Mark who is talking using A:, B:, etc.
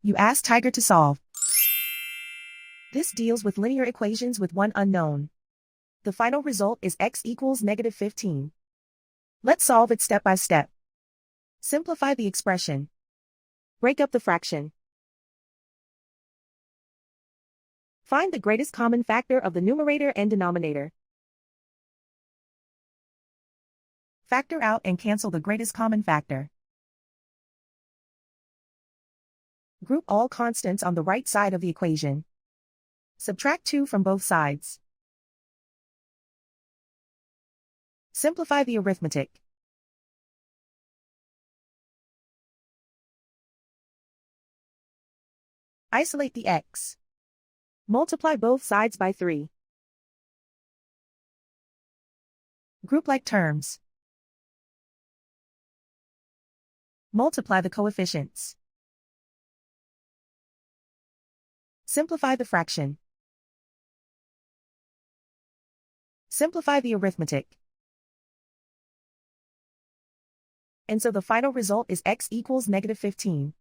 A: You ask Tiger to solve. This deals with linear equations with one unknown. The final result is x equals -15. Let's solve it step by step. Simplify the expression. Break up the fraction. Find the greatest common factor of the numerator and denominator. Factor out and cancel the greatest common factor. Group all constants on the right side of the equation. Subtract 2 from both sides. Simplify the arithmetic. Isolate the x. Multiply both sides by 3. Group like terms. Multiply the coefficients. Simplify the fraction. Simplify the arithmetic. And so the final result is x equals -15.